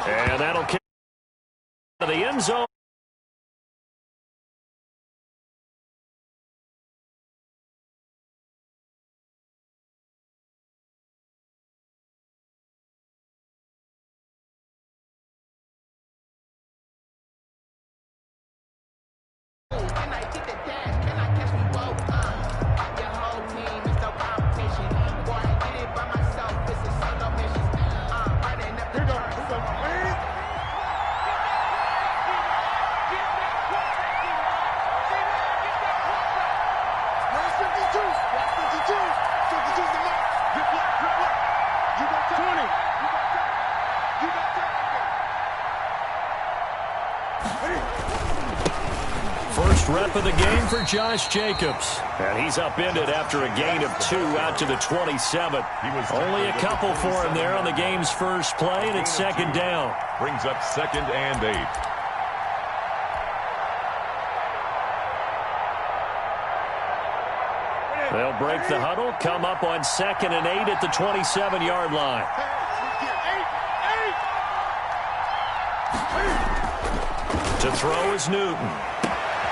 And that'll kick to the end zone. First rep of the game for Josh Jacobs. And he's upended after a gain of 2 out to the 27. Only a couple for him there on the game's first play, and it's second down. Brings up 2nd and 8. They'll break the huddle, come up on 2nd and 8 at the 27-yard line. To throw is Newton.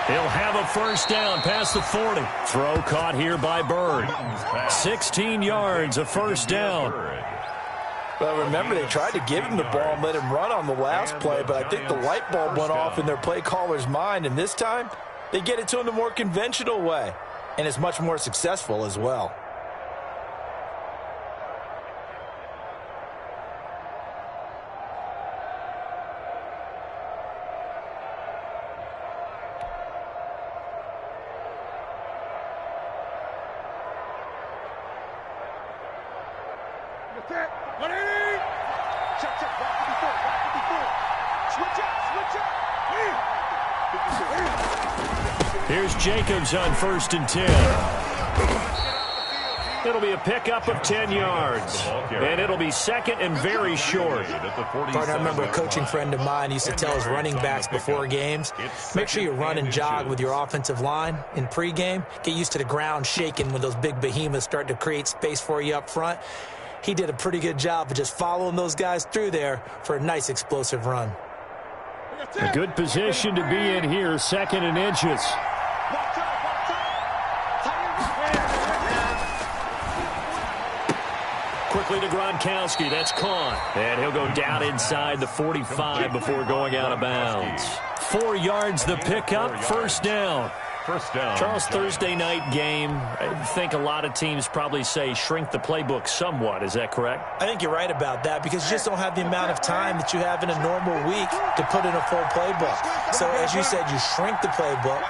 He'll have a first down past the 40. Throw caught here by Bird. 16 yards, a first down. Well, remember, they tried to give him the ball and let him run on the last play, but I think the light bulb went off in their play caller's mind, and this time they get it to him the more conventional way, and it's much more successful as well. Here's Jacobs on 1st and 10. It'll be a pickup of 10 yards. And it'll be 2nd and very short. I remember a coaching friend of mine used to tell his running backs before games, make sure you run and jog with your offensive line in pregame. Get used to the ground shaking when those big behemoths start to create space for you up front. He did a pretty good job of just following those guys through there for a nice explosive run. A good position to be in here, 2nd and inches. Quickly to Gronkowski. That's caught. And he'll go down inside the 45 before going out of bounds. 4 yards the pickup, first down. Charles, Thursday night game, I think a lot of teams probably say shrink the playbook somewhat. Is that correct? I think you're right about that because you just don't have the amount of time that you have in a normal week to put in a full playbook. So as you said, you shrink the playbook,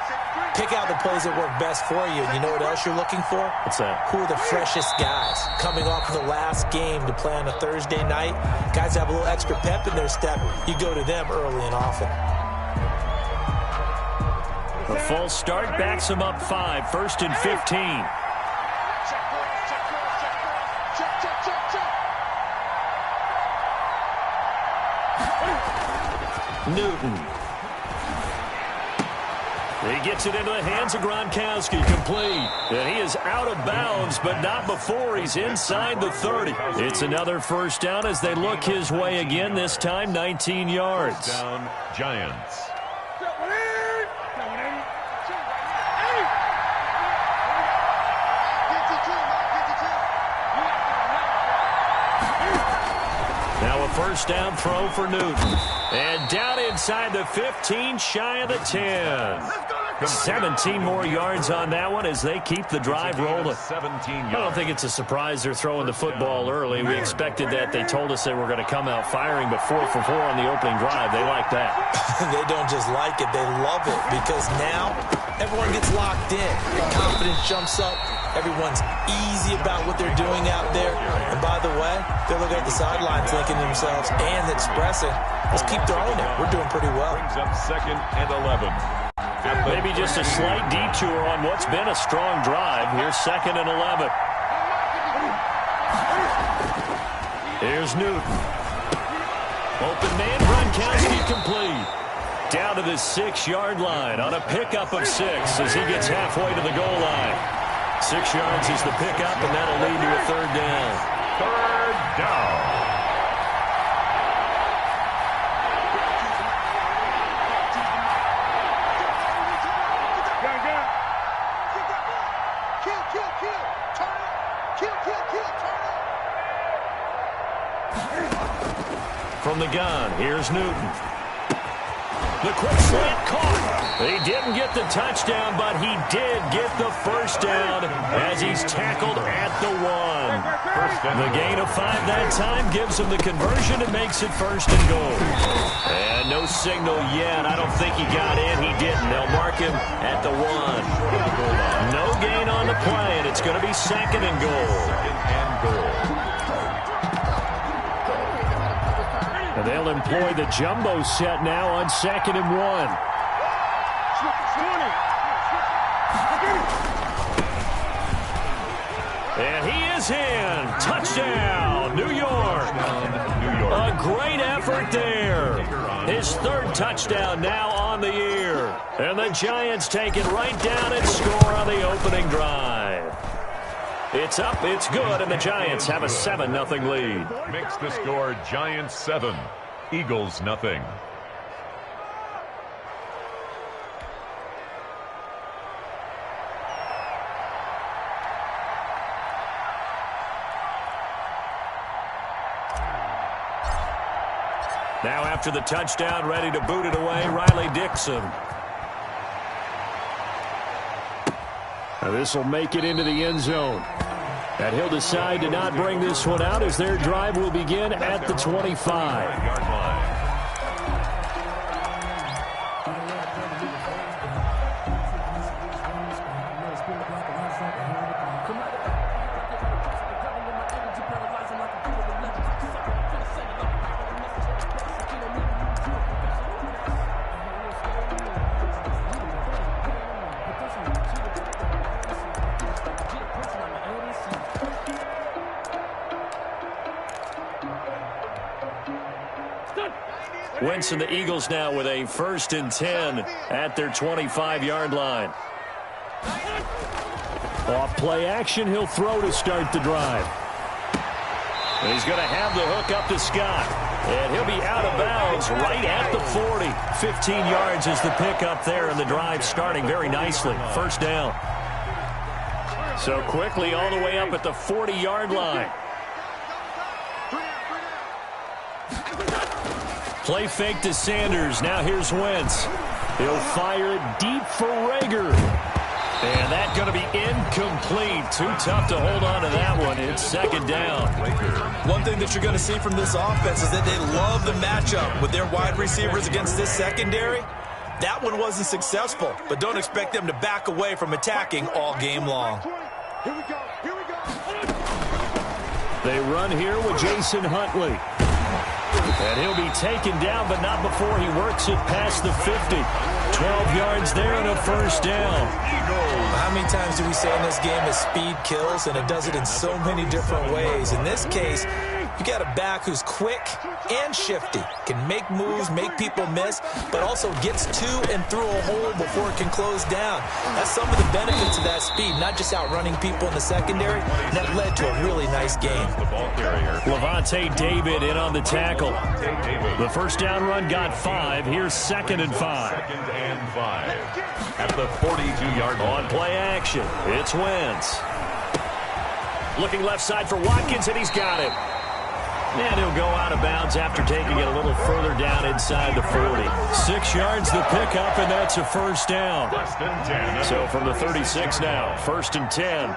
pick out the plays that work best for you. And you know what else you're looking for? What's that? Who are the freshest guys coming off of the last game to play on a Thursday night? Guys have a little extra pep in their step. You go to them early and often. A false start backs him up 5, 1st and 15. Newton. He gets it into the hands of Gronkowski, complete. And he is out of bounds, but not before he's inside the 30. It's another first down as they look his way again, this time 19 yards. First down, Giants. Now a first down throw for Newton. And down inside the 15, shy of the 10. 17 more yards on that one as they keep the drive rolling. I don't think it's a surprise they're throwing the football early. We expected that. They told us they were going to come out firing, but 4 for 4 on the opening drive. They like that. They don't just like it. They love it because now everyone gets locked in. Their confidence jumps up. Everyone's easy about what they're doing out there. And by the way, they're looking at the sidelines thinking to themselves and expressing, let's keep throwing it. We're doing pretty well. Brings up 2nd and 11. Maybe just a slight detour on what's been a strong drive. Here's 2nd and 11. Here's Newton. Open man, Gronkowski complete. Down to the 6-yard line on a pickup of 6 as he gets halfway to the goal line. 6 yards is the pickup, and that'll lead to a 3rd down. 3rd down. from the gun. Here's Newton. The quick slant caught. He didn't get the touchdown, but he did get the first down as he's tackled at the 1. The gain of 5 that time gives him the conversion and makes it first and goal. And no signal yet. I don't think he got in. He didn't. They'll mark him at the 1. No gain on the play, and it's going to be second and goal. And they'll employ the jumbo set now on second and 1. And he is in. Touchdown, New York. A great effort there. His 3rd touchdown now on the year. And the Giants take it right down and score on the opening drive. It's up, it's good, and the Giants have a 7-0 lead. Makes the score Giants 7, Eagles nothing. Now after the touchdown, ready to boot it away, Riley Dixon. Now this will make it into the end zone. And he'll decide to not bring this one out as their drive will begin at the 25. Wentz and the Eagles now with a 1st and 10 at their 25-yard line. Off play action, he'll throw to start the drive. And he's going to have the hook up to Scott. And he'll be out of bounds right at the 40. 15 yards is the pickup there, and the drive starting very nicely. First down. So quickly all the way up at the 40-yard line. Play fake to Sanders. Now here's Wentz. He'll fire it deep for Rager. And that's going to be incomplete. Too tough to hold on to that one. It's second down. One thing that you're going to see from this offense is that they love the matchup with their wide receivers against this secondary. That one wasn't successful, but don't expect them to back away from attacking all game long. They run here with Jason Huntley. And he'll be taken down, but not before he works it past the 50. 12 yards there and a first down. How many times do we say in this game that speed kills, and it does it in so many different ways? In this case, you got a back who's quick and shifty, can make moves, make people miss, but also gets to and through a hole before it can close down. That's some of the benefits of that speed, not just outrunning people in the secondary. And that led to a really nice game. Levante David in on the tackle. The first down run got 5. Here's 2nd and 5. 2nd and 5 at the 42-yard line. On play action, it's Wentz. Looking left side for Watkins, and he's got it. And he'll go out of bounds after taking it a little further down inside the 40. 6 yards the pickup, and that's a first down. So from the 36 now, 1st and 10.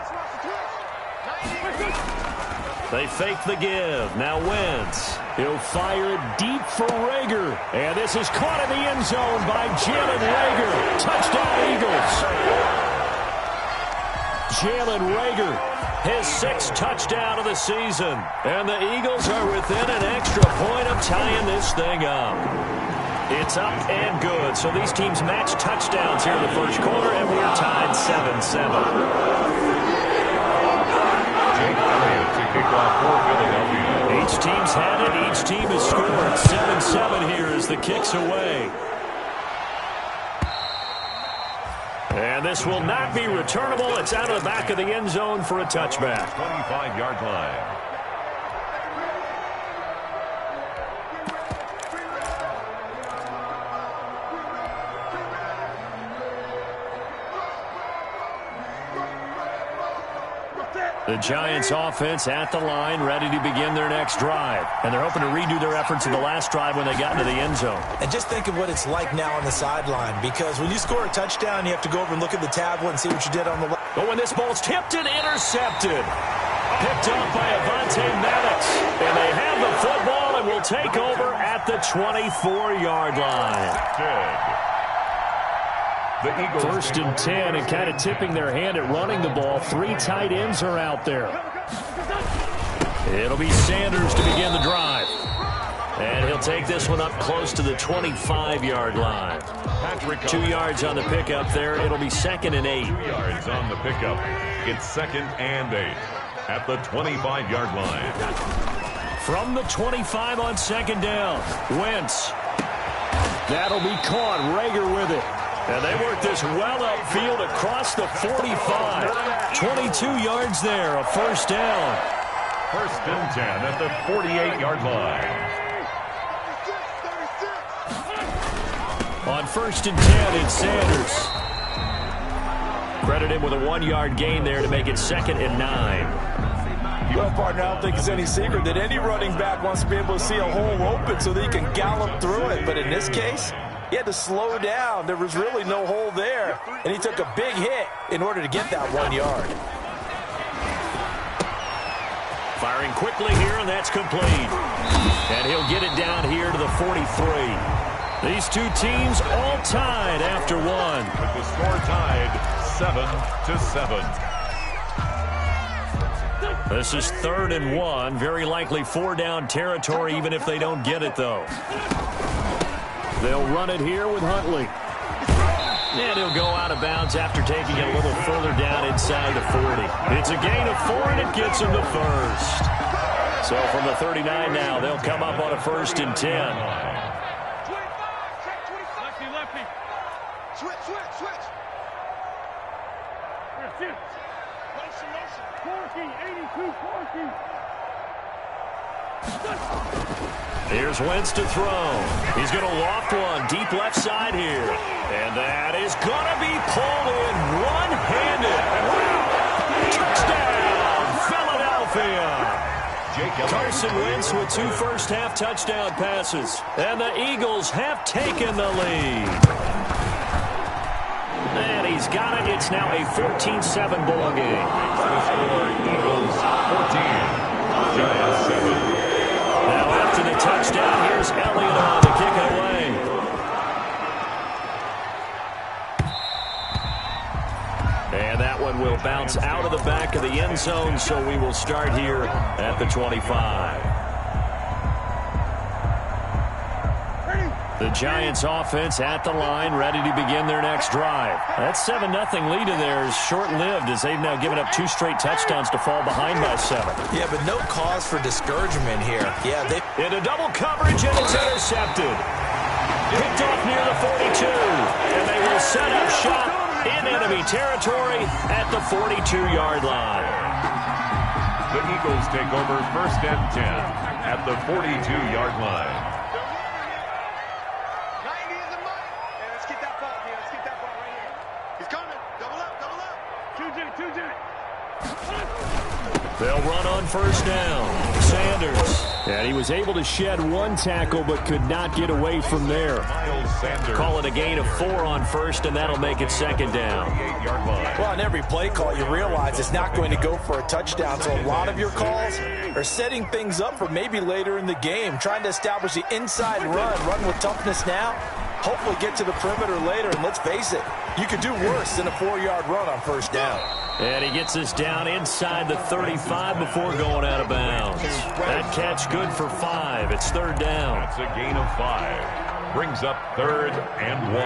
They fake the give. Now Wentz. He'll fire it deep for Rager. And this is caught in the end zone by Jalen Rager. Touchdown, Eagles. Jalen Rager, his 6th touchdown of the season. And the Eagles are within an extra point of tying this thing up. It's up and good. So these teams match touchdowns here in the first quarter, and we're tied 7-7. Each team's had it. Each team has scored. 7-7 here as the kick's away. And this will not be returnable. It's out of the back of the end zone for a touchback. 25-yard line. The Giants offense at the line, ready to begin their next drive. And they're hoping to redo their efforts in the last drive when they got into the end zone. And just think of what it's like now on the sideline, because when you score a touchdown, you have to go over and look at the tablet and see what you did on the left. But when this ball's tipped and intercepted, picked up by Avonte Maddox. And they have the football and will take over at the 24-yard line. The Eagles 1st and 10, and kind of tipping their hand at running the ball. 3 tight ends are out there. It'll be Sanders to begin the drive. And he'll take this one up close to the 25-yard line. 2 yards on the pickup there. It'll be 2nd and 8. 2 yards on the pickup. It's 2nd and 8 at the 25-yard line. From the 25 on 2nd down, Wentz. That'll be caught. Rager with it. And they work this well upfield across the 45. 22 yards there, a 1st down. 1st and 10 at the 48-yard line. On 1st and 10, it's Sanders. Credit him with a 1-yard gain there to make it 2nd and 9. Well, partner, I don't think it's any secret that any running back wants to be able to see a hole open so that he can gallop through it. But in this case, he had to slow down. There was really no hole there, and he took a big hit in order to get that 1 yard. Firing quickly here, and that's complete. And he'll get it down here to the 43. These two teams all tied after one. With the score tied 7-7. This is 3rd and 1. Very likely 4-down territory, even if they don't get it, though. They'll run it here with Huntley. And he'll go out of bounds after taking it a little further down inside the 40. It's a gain of 4, and it gets him the 1st. So from the 39 now, they'll come up on a 1st and 10. Here's Wentz to throw. He's going to loft one deep left side here. And that is going to be pulled in one-handed. Wow. Touchdown, Philadelphia. Carson Wentz with 2 first-half touchdown passes. And the Eagles have taken the lead. And he's got it. It's now a 14-7 ball game. Eagles 14, Giants 7. Now after the touchdown, here's Elliott on to kick it away. And that one will bounce out of the back of the end zone, so we will start here at the 25. The Giants offense at the line, ready to begin their next drive. That 7-0 lead of theirs is short-lived as they've now given up 2 straight touchdowns to fall behind by 7. Yeah, but no cause for discouragement here. Yeah, they into double coverage, and it's intercepted. Picked off near the 42, and they will set up shop in enemy territory at the 42-yard line. The Eagles take over 1st and 10 at the 42-yard line. They'll run on 1st down. Sanders. And he was able to shed 1 tackle but could not get away from there. Call it a gain of 4 on 1st, and that'll make it 2nd down. Well, on every play call, you realize it's not going to go for a touchdown. So a lot of your calls are setting things up for maybe later in the game, trying to establish the inside run with toughness now, hopefully get to the perimeter later. And let's face it, you could do worse than a 4-yard run on 1st down. And he gets us down inside the 35 before going out of bounds. That catch good for 5. It's 3rd down. That's a gain of 5. Brings up 3rd and 1.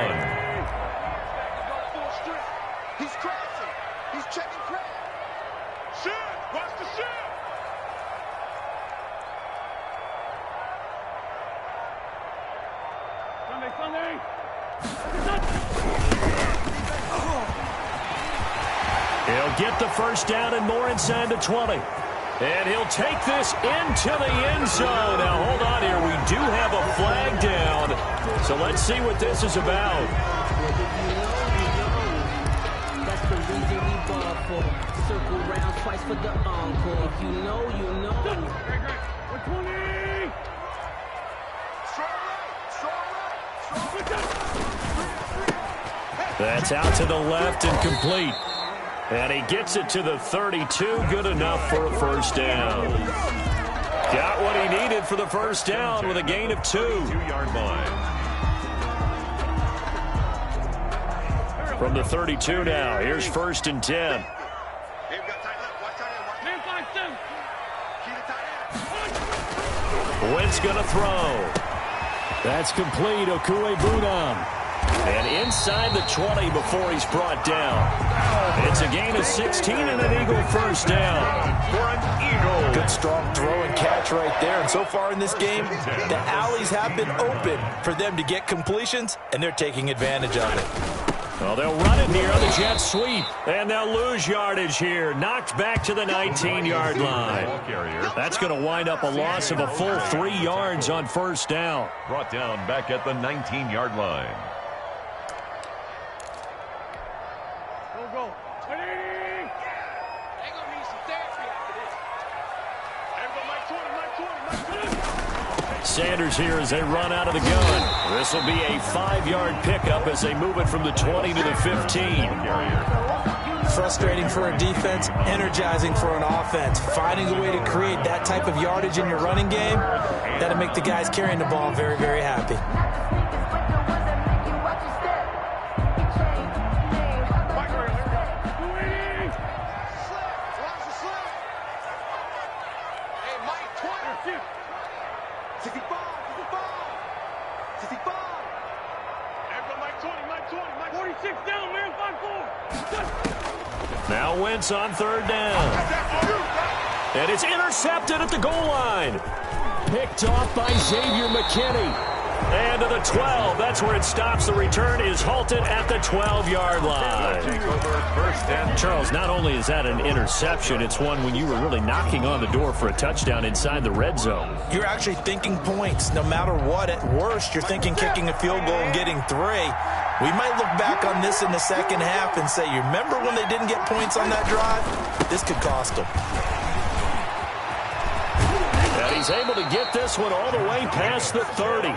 He's crossing. He's checking crack. Shoot. Watch the shoot. Sunday. He'll get the 1st down and more inside the 20. And he'll take this into the end zone. Now, hold on here. We do have a flag down. So let's see what this is about. That's the reason we ball for. Circle round twice for the encore. If you know, you know. 120! That's out to the left and complete. And he gets it to the 32. Good enough for a first down. Got what he needed for the first down with a gain of 2. 2-yard line. From the 32 now, here's 1st and 10. Wentz going to throw. That's complete. Okue Bunam. And inside the 20 before he's brought down. It's a gain of 16 and an Eagle first down. For an Eagle. Good strong throw and catch right there. And so far in this game, the alleys have been open for them to get completions, and they're taking advantage of it. Well, they'll run it here on the jet sweep, and they'll lose yardage here. Knocked back to the 19-yard line. That's going to wind up a loss of a full 3 yards on first down. Brought down back at the 19-yard line. Go. They're gonna need some therapy after this. Mike 20. Sanders here as they run out of the gun. This will be a 5-yard pickup as they move it from the 20 to the 15. Frustrating for a defense, energizing for an offense. Finding a way to create that type of yardage in your running game, that'll make the guys carrying the ball very, very happy. Now Wentz on 3rd down. And it's intercepted at the goal line. Picked off by Xavier McKinney. And to the 12. That's where it stops. The return is halted at the 12-yard line. Charles, not only is that an interception, it's one when you were really knocking on the door for a touchdown inside the red zone. You're actually thinking points. No matter what, at worst, you're thinking kicking a field goal and getting 3. We might look back on this in the second half and say, you remember when they didn't get points on that drive? This could cost them. And he's able to get this one all the way past the 30.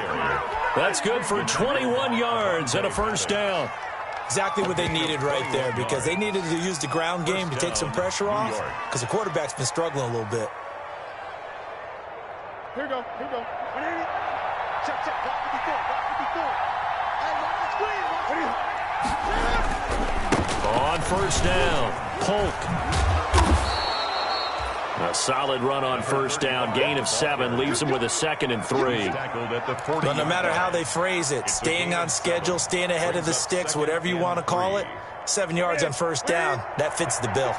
That's good for 21 yards and a first down. Exactly what they needed right there, because they needed to use the ground game to take some pressure off, because the quarterback's been struggling a little bit. Here we go. Check. Block 54. On first down, Polk. A solid run on first down. Gain of 7 leaves them with a 2nd and 3. But no matter how they phrase it, staying on schedule, staying ahead of the sticks, whatever you want to call it, 7 yards on first down, that fits the bill.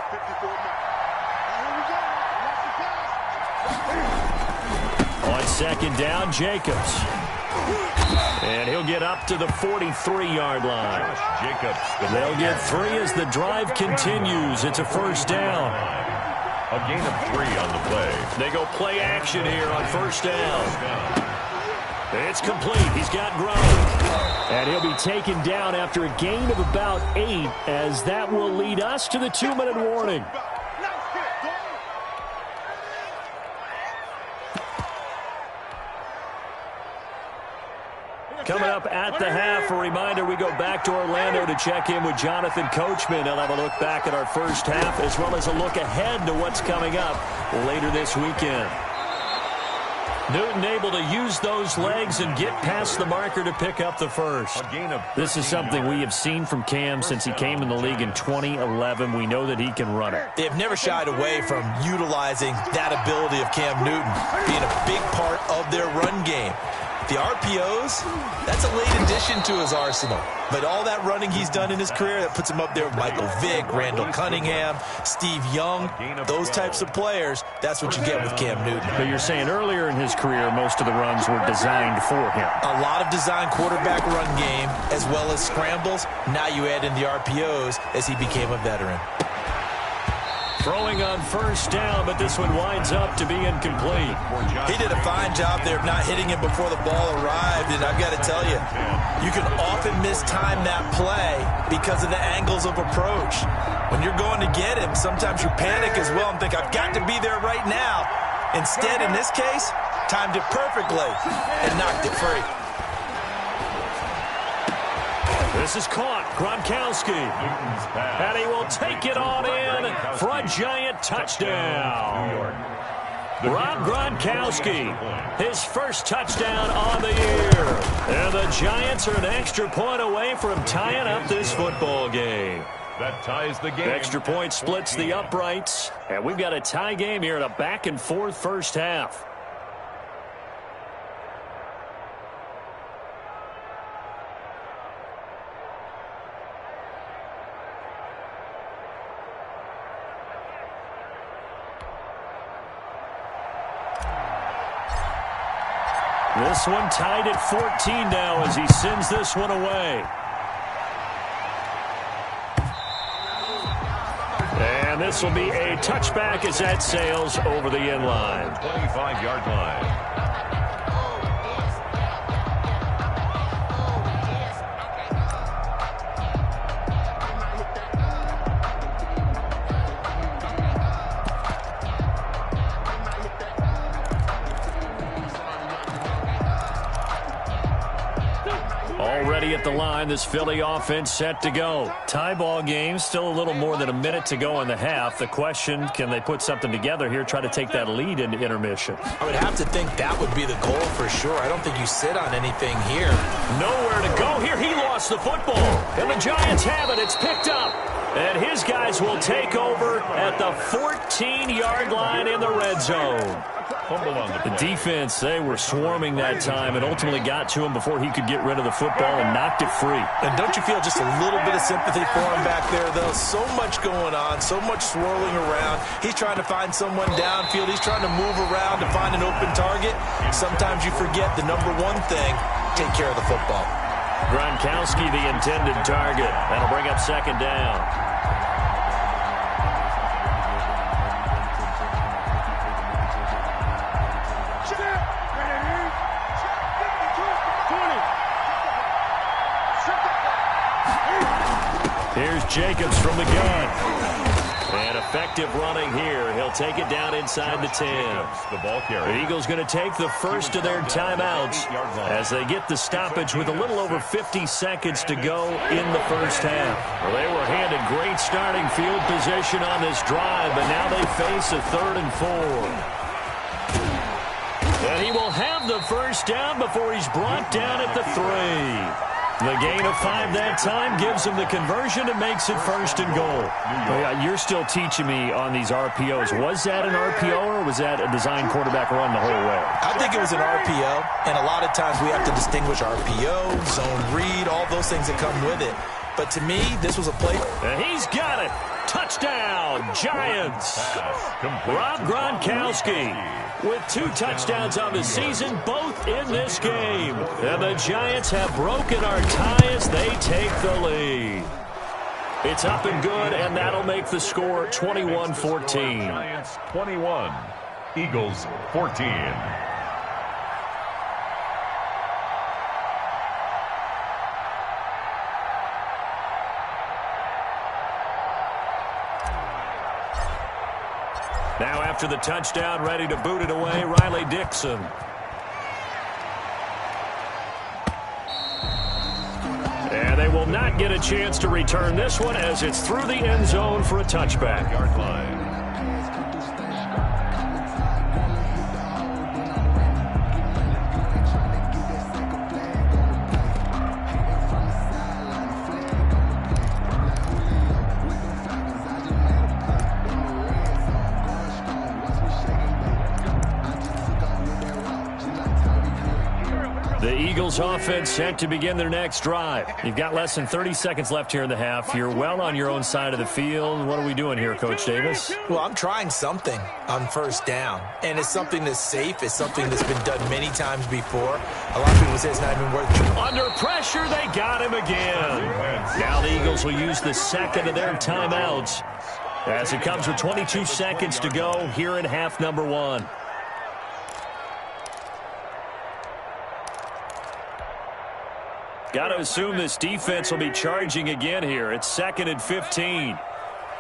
On 2nd down, Jacobs. And he'll get up to the 43-yard line. They'll get 3 as the drive continues. It's a first down. A gain of 3 on the play. They go play action here on first down. It's complete. He's got Gronk. And he'll be taken down after a gain of about 8, as that will lead us to the 2-minute warning. Coming up at the half, a reminder, we go back to Orlando to check in with Jonathan Coachman. He'll have a look back at our first half, as well as a look ahead to what's coming up later this weekend. Newton able to use those legs and get past the marker to pick up the first. This is something we have seen from Cam since he came in the league in 2011. We know that he can run it. They have never shied away from utilizing that ability of Cam Newton, being a big part of their run game. The RPOs, that's a late addition to his arsenal. But all that running he's done in his career, that puts him up there with Michael Vick, Randall Cunningham, Steve Young, those types of players. That's what you get with Cam Newton. But you're saying earlier in his career, most of the runs were designed for him. A lot of designed quarterback run game, as well as scrambles. Now you add in the RPOs as he became a veteran. Throwing on first down, but this one winds up to be incomplete. He did a fine job there of not hitting him before the ball arrived, and I've got to tell you, you can often mistime that play because of the angles of approach. When you're going to get him, sometimes you panic as well and think, I've got to be there right now. Instead, in this case, timed it perfectly and knocked it free. This is caught. Gronkowski. And he will take it on in for a giant touchdown. Rob Gronkowski, his first touchdown on the year. And the Giants are an extra point away from tying up this football game. That ties the game. Extra point splits the uprights. And we've got a tie game here in a back-and-forth first half. This one tied at 14 now as he sends this one away. And this will be a touchback as that sails over the end line. 25-yard line. Already at the line, this Philly offense set to go. Tie ball game, still a little more than a minute to go in the half. The question, can they put something together here, try to take that lead into intermission? I would have to think that would be the goal for sure. I don't think you sit on anything here. Nowhere to go here. He lost the football. And the Giants have it. It's picked up. And his guys will take over at the 14-yard line in the red zone. The defense, they were swarming that time and ultimately got to him before he could get rid of the football and knocked it free. And don't you feel just a little bit of sympathy for him back there, though? So much going on, so much swirling around. He's trying to find someone downfield. He's trying to move around to find an open target. Sometimes you forget the number one thing, take care of the football. Gronkowski, the intended target. That'll bring up second down. Here's Jacobs from the gun. And effective running here. He'll take it down inside the 10. The ball carrier. The Eagles going to take the first of their timeouts as they get the stoppage with a little over 50 seconds to go in the first half. Well, they were handed great starting field position on this drive, but now they face a 3rd and 4. And he will have the first down before he's brought down at the 3. The gain of 5 that time gives him the conversion and makes it 1st and goal. You're still teaching me on these RPOs. Was that an RPO or was that a design quarterback run the whole way? I think it was an RPO, and a lot of times we have to distinguish RPO, zone read, all those things that come with it. But to me, this was a play. And he's got it. Touchdown, Giants. Rob Gronkowski with 2 touchdowns on the season, both in this game. And the Giants have broken our tie as they take the lead. It's up and good, and that'll make the score 21-14. Giants 21, Eagles 14. Now after the touchdown, ready to boot it away, Riley Dixon. And they will not get a chance to return this one as it's through the end zone for a touchback. Yard line. The Eagles offense set to begin their next drive. You've got less than 30 seconds left here in the half. You're well on your own side of the field. What are we doing here, Coach Davis? Well, I'm trying something on first down, and it's something that's safe. It's something that's been done many times before. A lot of people say it's not even worth it. Under pressure, they got him again. Now the Eagles will use the second of their timeouts As it comes with 22 seconds to go here in half number one. Got to assume this defense will be charging again here. It's 2nd and 15.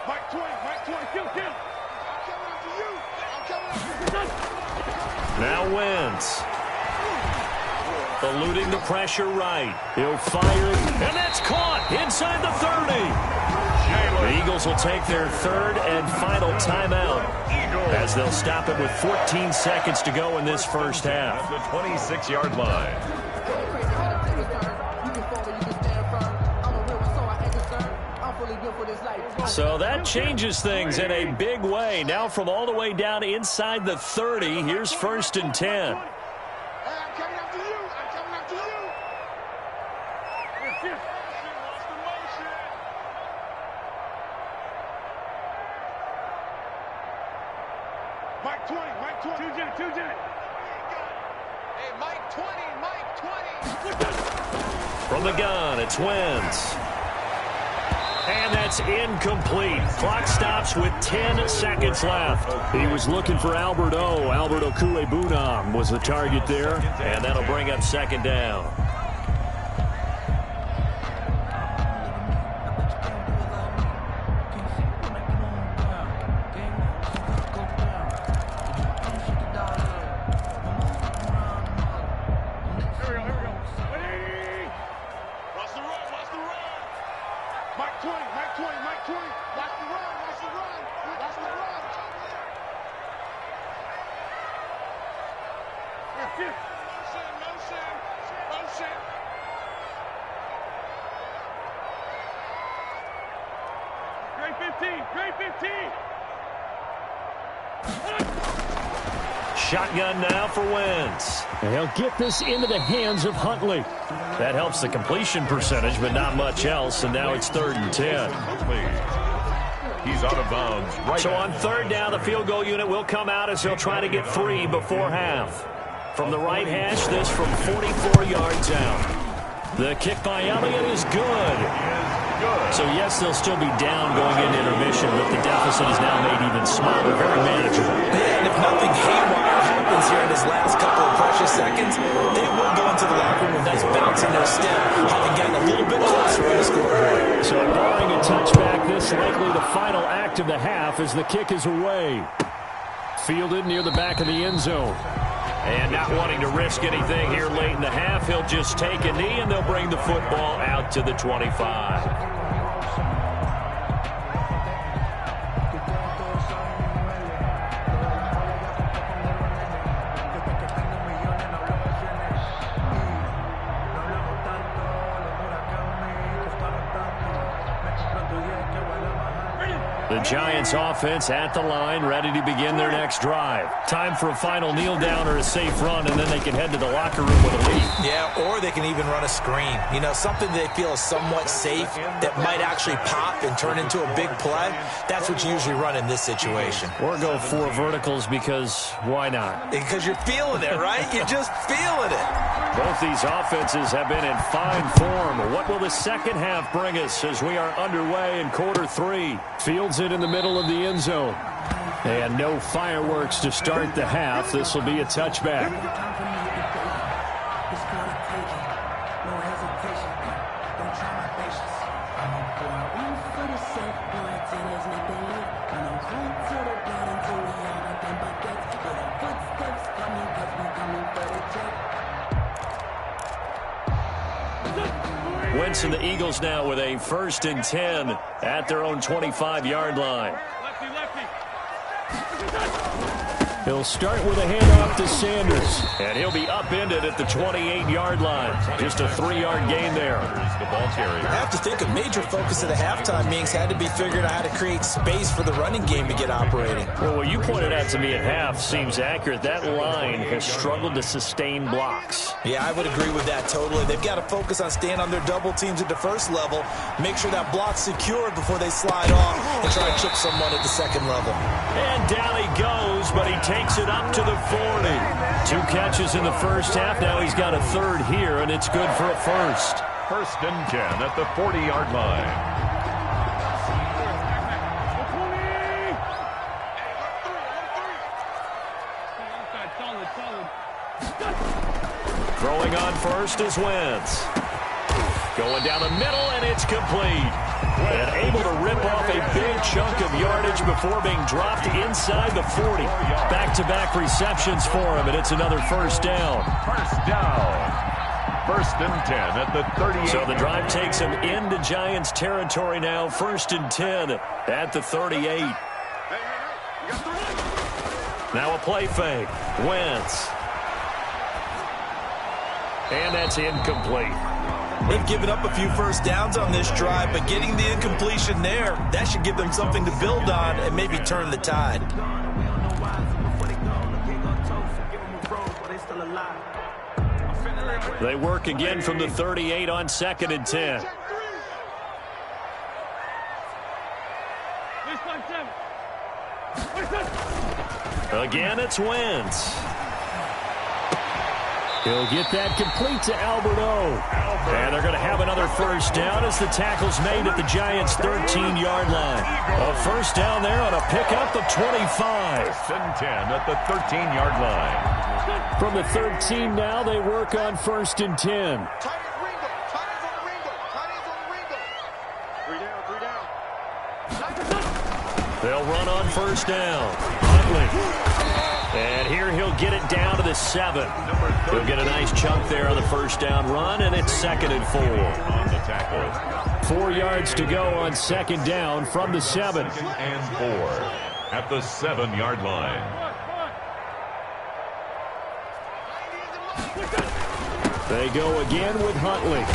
Mike 20, kill. I'm coming after you. Now Wentz. Eluding the pressure right. He'll fire it, and that's caught inside the 30. The Eagles will take their 3rd and final timeout as they'll stop it with 14 seconds to go in this first half. At the 26-yard line. So that changes things in a big way. Now from all the way down inside the 30, here's 1st and 10. I'm coming after you. What's the motion? Mike 20. Two jet. Hey, Mike 20. From the gun, it's Wentz. And that's incomplete. Clock stops with 10 seconds left. He was looking for Albert Okuebunam was the target there, and that'll bring up 2nd down. Mike 20. Watch the run. Motion. Great 15. Shotgun now for Wentz. And he'll get this into the hands of Huntley. That helps the completion percentage, but not much else, and now it's 3rd and 10. He's out of bounds. Right so on 3rd down, the field goal unit will come out as he'll try to get 3 before half. From the right hash, this from 44 yards out. The kick by Elliott is good. So, yes, they'll still be down going into intermission, but the deficit is now made even smaller, very manageable. And if nothing haywire happens here in his last couple of precious seconds, they will go into the locker room with nice bounce in their step, having gotten a little bit closer on the scoreboard. So, barring a touchback, this likely the final act of the half as the kick is away. Fielded near the back of the end zone. And not wanting to risk anything here late in the half, he'll just take a knee, and they'll bring the football out to the 25. The Giants offense at the line, ready to begin their next drive. Time for a final kneel down or a safe run, and then they can head to the locker room with a lead. Yeah, or they can even run a screen. You know, something they feel is somewhat safe that might actually pop and turn into a big play. That's what you usually run in this situation. Or go 4 verticals because why not? Because you're feeling it, right? You're just feeling it. Both these offenses have been in fine form. What will the second half bring us as we are underway in quarter 3? Fields it in the middle of the end zone. And no fireworks to start the half. This will be a touchback. Wentz and the Eagles now with a 1st and 10 at their own 25-yard line. He'll start with a handoff to Sanders, and he'll be upended at the 28-yard line. Just a 3-yard gain there. The ball carrier. I have to think a major focus of the halftime meetings had to be figuring out how to create space for the running game to get operating. Well, what you pointed out to me at half seems accurate. That line has struggled to sustain blocks. Yeah, I would agree with that totally. They've got to focus on staying on their double teams at the first level, make sure that block's secured before they slide off and try to chip someone at the second level. And down he goes, but he takes it up to the 40. 2 catches in the first half. Now he's got a 3rd here, and it's good for a 1st. 1st and 10 at the 40-yard line. Throwing on first is Wentz. Going down the middle, and it's complete. And able to rip off a big chunk of yardage before being dropped inside the 40. Back-to-back receptions for him, and it's another first down. First down. First and 10 at the 38. So the drive takes him into Giants territory now. First and 10 at the 38. Now a play fake. Wentz. And that's incomplete. They've given up a few first downs on this drive, but getting the incompletion there, that should give them something to build on and maybe turn the tide. They work again from the 38 on second and 10. Again, it's Wentz. He'll get that complete to Alberto. And they're going to have another first down as the tackle's made at the Giants' 13-yard line. A first down there on a pickup of 25. First and 10 at the 13-yard line. From the 13 now, they work on first and 10. They'll run on first down. Huntley. And here he'll get it down to the 7. He'll get a nice chunk there on the first down run, and it's second and 4. On the tackle. 4 yards to go on second down from the 7. Second and 4 at the 7-yard line. They go again with Huntley.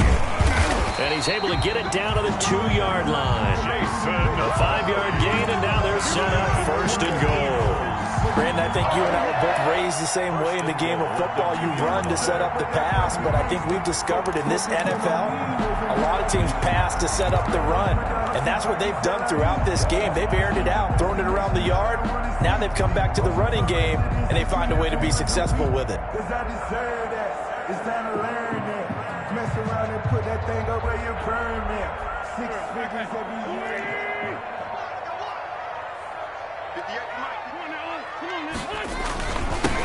And he's able to get it down to the 2-yard line. A 5-yard gain, and now they're set up first and goal. Brandon, I think you and I were both raised the same way in the game of football. You run to set up the pass, but I think we've discovered in this NFL, a lot of teams pass to set up the run. And that's what they've done throughout this game. They've aired it out, thrown it around the yard. Now they've come back to the running game, and they find a way to be successful with it. It's time to learn that. Mess around and put that thing over your permit. 6 figures every year.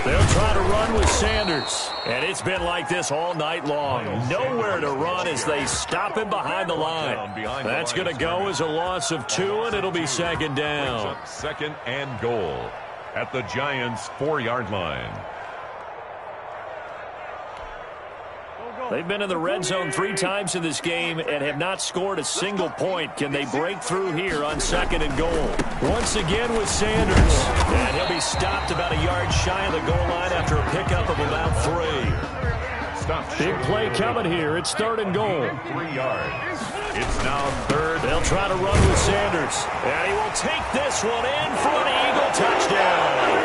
They'll try to run with Sanders. And it's been like this all night long. Nowhere to run as they stop him behind the line. That's going to go as a loss of 2, and it'll be second down. Second and goal at the Giants' 4-yard line. They've been in the red zone 3 times in this game and have not scored a single point. Can they break through here on second and goal? Once again with Sanders. And he'll be stopped about a yard shy of the goal line after a pickup of about 3. Big play coming here. It's third and goal. 3 yards. It's now third. They'll try to run with Sanders. And he will take this one in for an Eagle touchdown.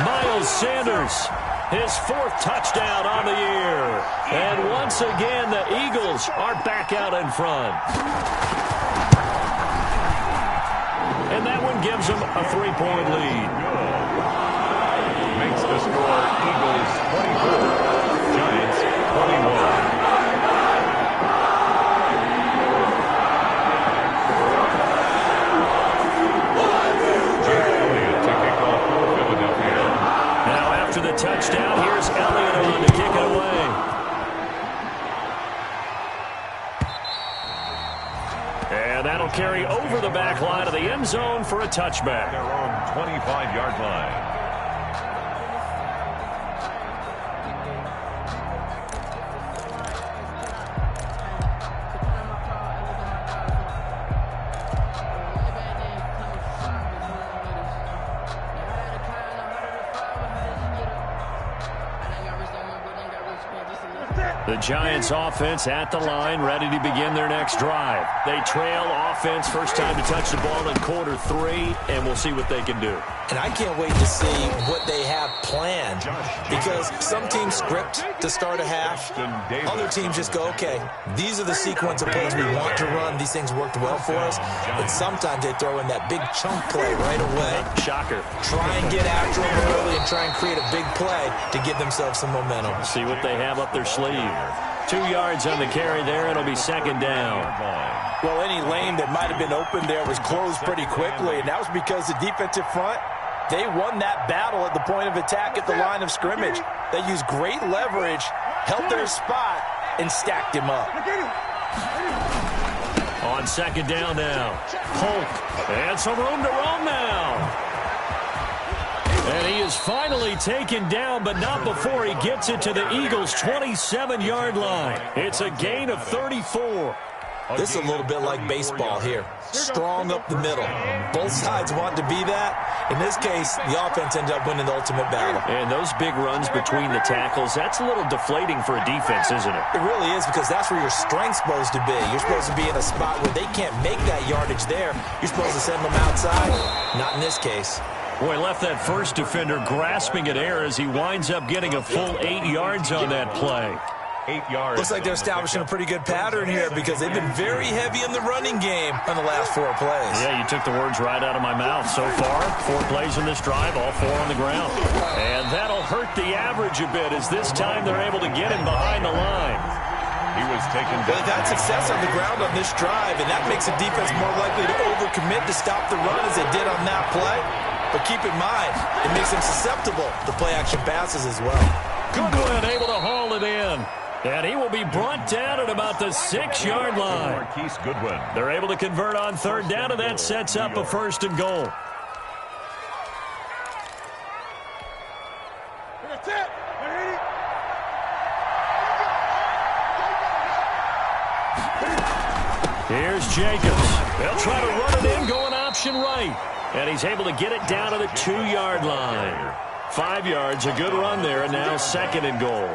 Miles Sanders. His 4th touchdown on the year. And once again, the Eagles are back out in front. And that one gives them a 3-point lead. Makes the score Eagles 24, Giants 21. The touchdown. Here's Elliott on to kick it away. And that'll carry over the back line of the end zone for a touchback. Their own 25-yard line. The Giants offense at the line, ready to begin their next drive. They trail offense, first time to touch the ball in quarter 3, and we'll see what they can do. And I can't wait to see what they have planned, because some teams script to start a half. Other teams just go, okay, these are the sequence of plays we want to run. These things worked well for us. And sometimes they throw in that big chunk play right away. Shocker. Try and get after them early and try and create a big play to give themselves some momentum. See what they have up their sleeve. 2 yards on the carry there. It'll be second down. Well, any lane that might have been open there was closed pretty quickly, and that was because the defensive front, they won that battle at the point of attack at the line of scrimmage. They used great leverage held their spot, and stacked him up. On second down now, Polk, and some room to roam now. And he is finally taken down, but not before he gets it to the Eagles' 27-yard line. It's a gain of 34. This is a little bit like baseball here. Strong up the middle. Both sides want to be that. In this case, the offense ended up winning the ultimate battle. And those big runs between the tackles, that's a little deflating for a defense, isn't it? It really is, because that's where your strength's supposed to be. You're supposed to be in a spot where they can't make that yardage there. You're supposed to send them outside. Not in this case. Boy, left that first defender grasping at air as he winds up getting a full 8 yards on that play. 8 yards. Looks like they're establishing a pretty good pattern here, because they've been very heavy in the running game on the last 4 plays. Yeah, you took the words right out of my mouth. So far, 4 plays in this drive, all 4 on the ground. And that'll hurt the average a bit, as this time they're able to get him behind the line. He was taken down. They've had success on the ground on this drive, and that makes the defense more likely to overcommit to stop the run as they did on that play. But keep in mind, it makes them susceptible to play-action passes as well. Goodwin able to haul it in. And he will be brought down at about the 6-yard line. Marquise Goodwin. They're able to convert on third down, and that sets up a 1st and goal. Here's Jacobs. They'll try to run it in, going option right. And he's able to get it down to the 2-yard line. 5 yards, a good run there, and now 2nd and goal.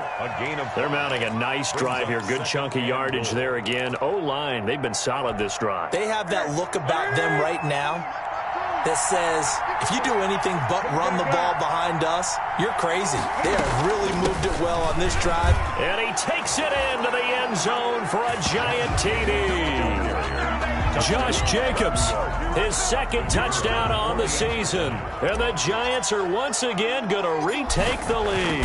They're mounting a nice drive here. Good chunk of yardage there again. O-line, they've been solid this drive. They have that look about them right now that says, if you do anything but run the ball behind us, you're crazy. They have really moved it well on this drive. And he takes it into the end zone for a giant TD. Josh Jacobs, his 2nd touchdown on the season. And the Giants are once again going to retake the lead.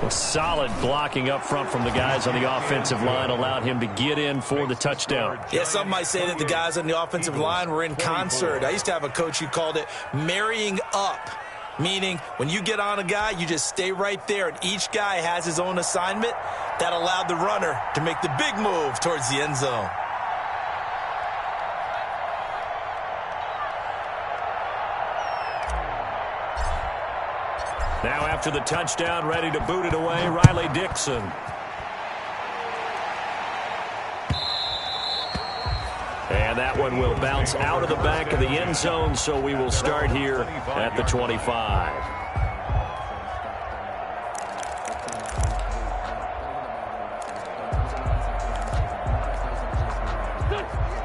A solid blocking up front from the guys on the offensive line allowed him to get in for the touchdown. Yeah, some might say that the guys on the offensive line were in concert. I used to have a coach who called it marrying up, meaning when you get on a guy, you just stay right there, and each guy has his own assignment. That allowed the runner to make the big move towards the end zone. Now after the touchdown, ready to boot it away, Riley Dixon. And that one will bounce out of the back of the end zone, so we will start here at the 25.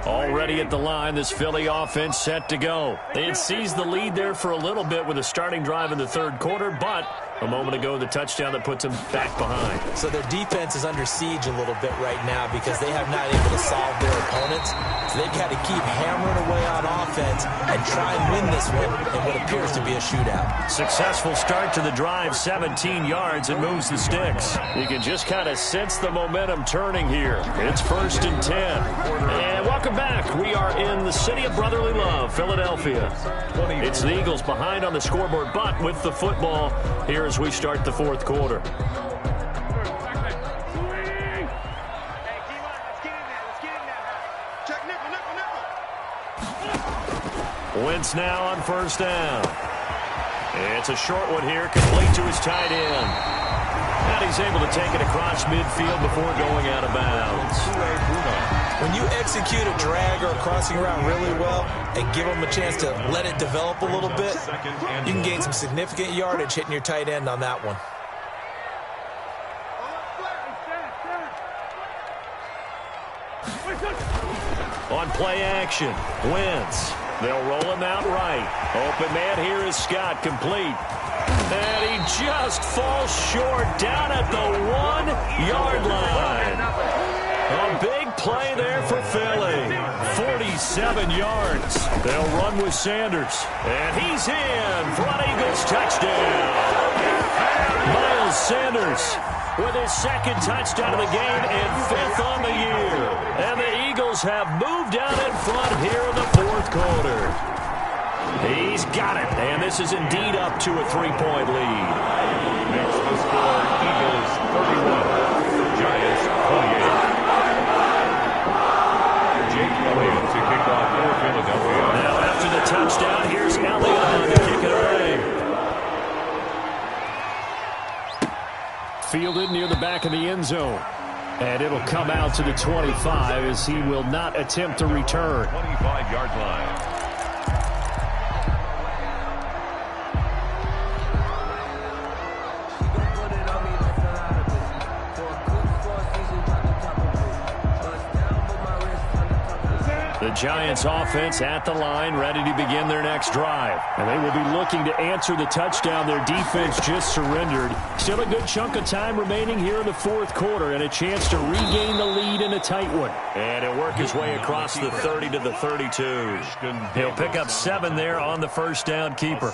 Already at the line, this Philly offense set to go. They had seized the lead there for a little bit with a starting drive in the 3rd quarter, but a moment ago, the touchdown that puts them back behind. So their defense is under siege a little bit right now because they have not able to solve their opponents. So they've got to keep hammering away on offense and try and win this one in what appears to be a shootout. Successful start to the drive, 17 yards, and moves the sticks. You can just kind of sense the momentum turning here. It's 1st and 10. And welcome back. We are in the city of brotherly love, Philadelphia. It's the Eagles behind on the scoreboard, but with the football here as we start the 4th quarter. Wentz now on 1st down. It's a short one here, complete to his tight end. And he's able to take it across midfield before going out of bounds. When you execute a drag or a crossing route really well and give them a chance to let it develop a little bit, you can gain some significant yardage hitting your tight end on that one. On play action, Wentz. They'll roll him out right. Open man here is Scott, complete. And he just falls short down at the 1-yard line. A big play there for Philly. 47 yards. They'll run with Sanders. And he's in for an Eagles touchdown. Miles Sanders with his 2nd touchdown of the game and 5th on the year. And the Eagles have moved out in front here in the 4th quarter. He's got it, and this is indeed up to a 3-point lead. Makes the score Eagles Giants 28. Jake Elliott to kick off for Philadelphia. Now after the touchdown, here's Elliott to kick it away. Fielded near the back of the end zone. And it'll come out to the 25 as he will not attempt to return. 25-yard line. The Giants offense at the line, ready to begin their next drive. And they will be looking to answer the touchdown their defense just surrendered. Still a good chunk of time remaining here in the fourth quarter and a chance to regain the lead in a tight one. And he'll work his way across the 30 to the 32. He'll pick up 7 there on the first down keeper.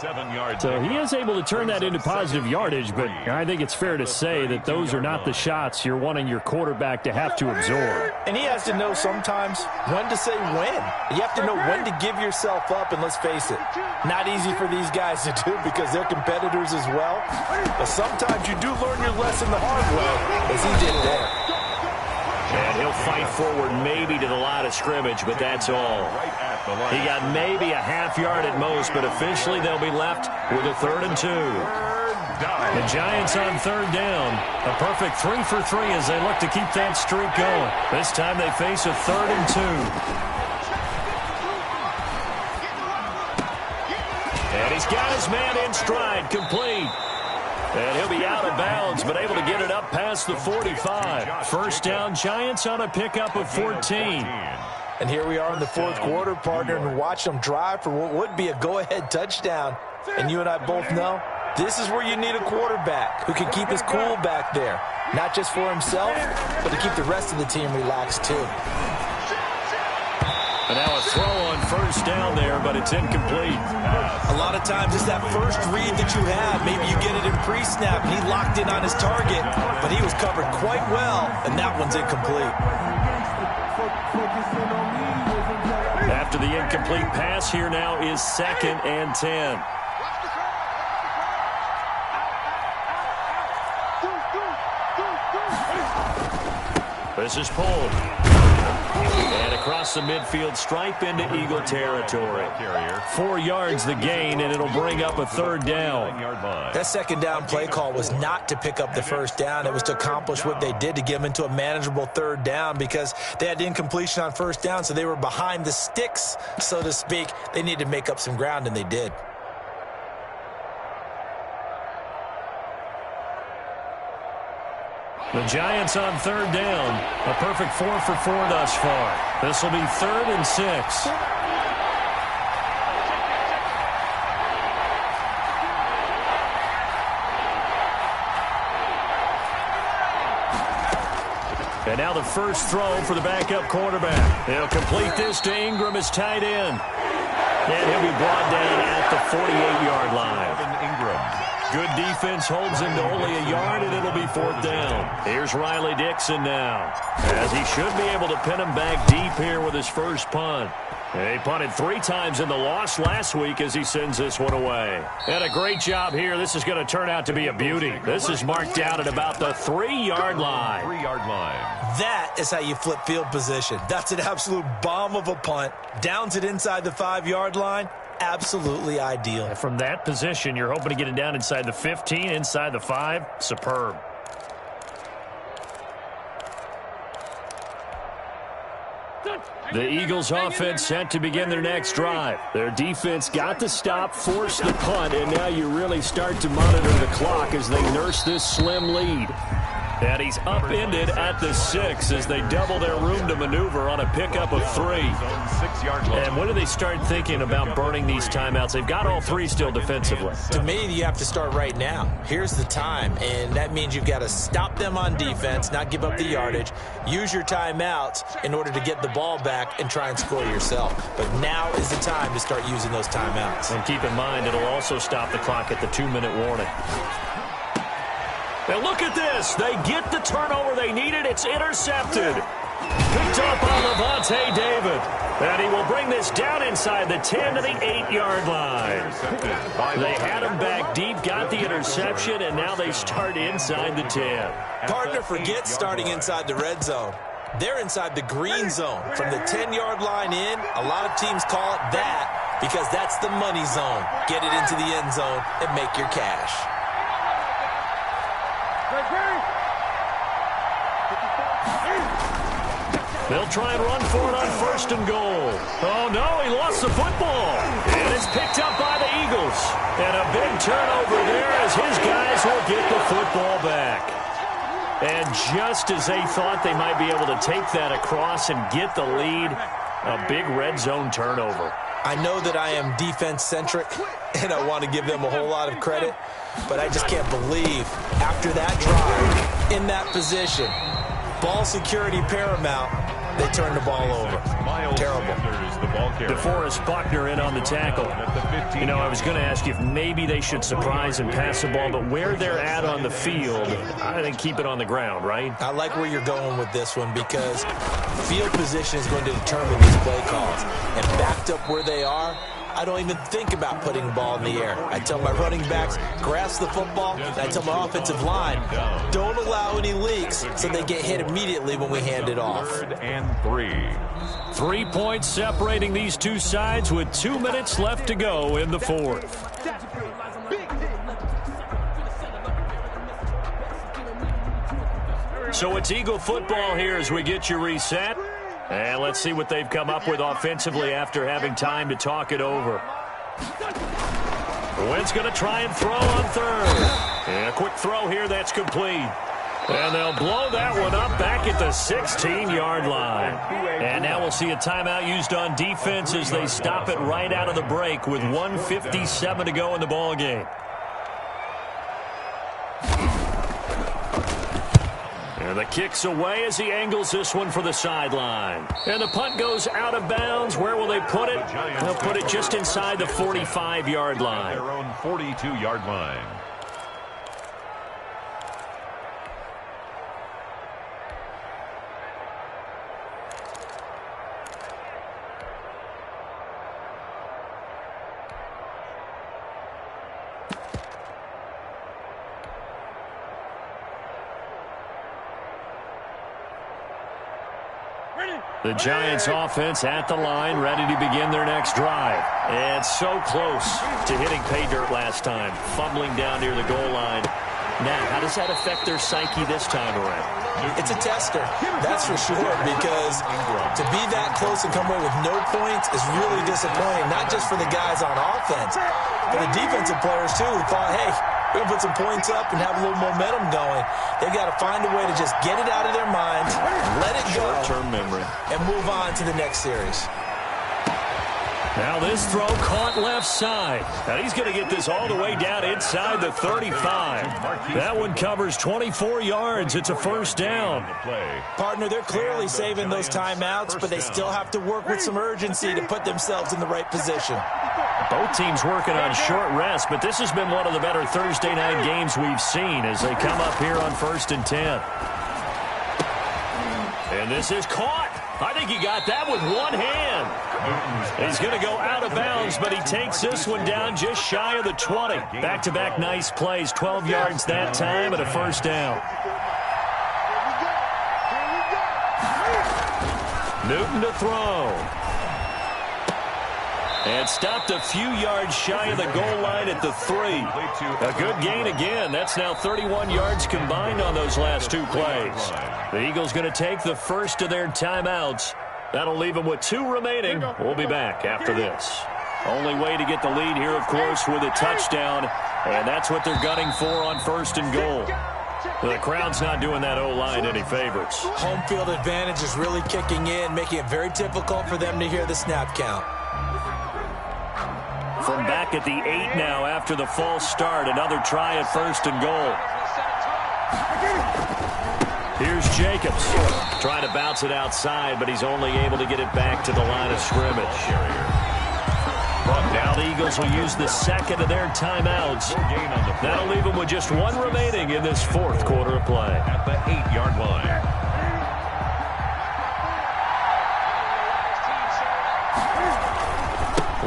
So he is able to turn that into positive yardage, but I think it's fair to say that those are not the shots you're wanting your quarterback to have to absorb. And he has to know sometimes when to say when. You have to know when to give yourself up, and let's face it, not easy for these guys to do because they're competitors as well. But sometimes you do learn your lesson the hard way, as he did there. And he'll fight forward maybe to the line of scrimmage, but that's all. He got maybe a half yard at most, but officially they'll be left with a 3rd and 2. The Giants on 3rd down. A perfect 3 for 3 as they look to keep that streak going. This time they face a 3rd and 2. And he's got his man in stride, complete. And he'll be out of bounds, but able to get it up past the 45. First down, Giants on a pickup of 14. And here we are in the fourth quarter, partner, and watch them drive for what would be a go-ahead touchdown. And you and I both know this is where you need a quarterback who can keep his cool back there. Not just for himself, but to keep the rest of the team relaxed too. And now a throw on first down there, but it's incomplete. A lot of times it's that first read that you have. Maybe you get it in pre-snap, and he locked in on his target, but he was covered quite well, and that one's incomplete. After the incomplete pass, here now is 2nd and 10. This is pulled. And across the midfield stripe into Eagle territory. 4 yards the gain, and it'll bring up a 3rd down. That 2nd down play call was not to pick up the first down. It was to accomplish what they did to get them into a manageable 3rd down because they had incompletion on first down, so they were behind the sticks, so to speak. They needed to make up some ground, and they did. The Giants on 3rd down. A perfect 4 for 4 thus far. This will be 3rd and 6. And now the first throw for the backup quarterback. He'll complete this to Ingram as tight end. And he'll be brought down at the 48-yard line. Good defense holds him to only a yard, and it'll be 4th down. Here's Riley Dixon now, as he should be able to pin him back deep here with his first punt. He punted 3 times in the loss last week as he sends this one away. And a great job here. This is going to turn out to be a beauty. This is marked out at about the 3-yard line. 3-yard line. That is how you flip field position. That's an absolute bomb of a punt. Downs it inside the 5-yard line. Absolutely ideal. From that position, you're hoping to get it down inside the 15, inside the 5. Superb. The Eagles offense set to begin their next drive. Their defense got the stop, forced the punt, and now you really start to monitor the clock as they nurse this slim lead. And he's upended at the 6 as they double their room to maneuver on a pickup of 3. And when do they start thinking about burning these timeouts? They've got all 3 still defensively. To me, you have to start right now. Here's the time, and that means you've got to stop them on defense, not give up the yardage, use your timeouts in order to get the ball back and try and score yourself. But now is the time to start using those timeouts. And keep in mind, it'll also stop the clock at the 2-minute warning. Now look at this. They get the turnover they needed. It's intercepted. Picked up on Levante David. And he will bring this down inside the 10 to the 8-yard line. They had him back deep, got the interception, and now they start inside the 10. Partner, forget starting inside the red zone. They're inside the green zone. From the 10-yard line in, a lot of teams call it that because that's the money zone. Get it into the end zone and make your cash. They'll try and run for it on 1st and goal. Oh, no, he lost the football. And it's picked up by the Eagles. And a big turnover there as his guys will get the football back. And just as they thought they might be able to take that across and get the lead, a big red zone turnover. I know that I am defense-centric, and I want to give them a whole lot of credit, but I just can't believe after that drive, in that position, ball security paramount, they turn the ball over. Terrible. DeForest Buckner in on the tackle. You know, I was going to ask you if maybe they should surprise and pass the ball, but where they're at on the field, I think keep it on the ground, right? I like where you're going with this one because field position is going to determine these play calls. And backed up where they are, I don't even think about putting the ball in the air. I tell my running backs, grasp the football, and I tell my offensive line, don't allow any leaks so they get hit immediately when we hand it off. 3rd and 3. 3 points separating these two sides with 2 minutes left to go in the 4th. So it's Eagle football here as we get you reset. And let's see what they've come up with offensively after having time to talk it over. Wentz going to try and throw on 3rd. And a quick throw here that's complete. And they'll blow that one up back at the 16-yard line. And now we'll see a timeout used on defense as they stop it right out of the break with 1:57 to go in the ballgame. And the kick's away as he angles this one for the sideline. And the punt goes out of bounds. Where will they put it? They'll put it just inside the 45-yard line. Their own 42-yard line. The Giants offense at the line, ready to begin their next drive. And so close to hitting pay dirt last time, fumbling down near the goal line. Now, how does that affect their psyche this time around? It's a tester, that's for sure, because to be that close and come away with no points is really disappointing, not just for the guys on offense, but the defensive players, too, who thought, hey, we're going to put some points up and have a little momentum going. They've got to find a way to just get it out of their minds, let it go, short-term memory, and move on to the next series. Now this throw caught left side. Now he's going to get this all the way down inside the 35. That one covers 24 yards. It's a first down. Partner, they're clearly saving those timeouts, but they still have to work with some urgency to put themselves in the right position. Both teams working on short rest, but this has been one of the better Thursday night games we've seen as they come up here on 1st and 10. And this is caught. I think he got that with one hand. He's going to go out of bounds, but he takes this one down just shy of the 20. Back-to-back nice plays, 12 yards that time and a first down. Newton to throw. And stopped a few yards shy of the goal line at the 3. A good gain again. That's now 31 yards combined on those last two plays. The Eagles going to take the first of their timeouts. That'll leave them with 2 remaining. We'll be back after this. Only way to get the lead here, of course, with a touchdown. And that's what they're gunning for on 1st and goal. The crowd's not doing that O-line any favors. Home field advantage is really kicking in, making it very difficult for them to hear the snap count. From back at the 8 now after the false start. Another try at 1st and goal. Here's Jacobs. Trying to bounce it outside, but he's only able to get it back to the line of scrimmage. Now the Eagles will use the second of their timeouts. That'll leave them with just 1 remaining in this 4th quarter of play. At the 8-yard line.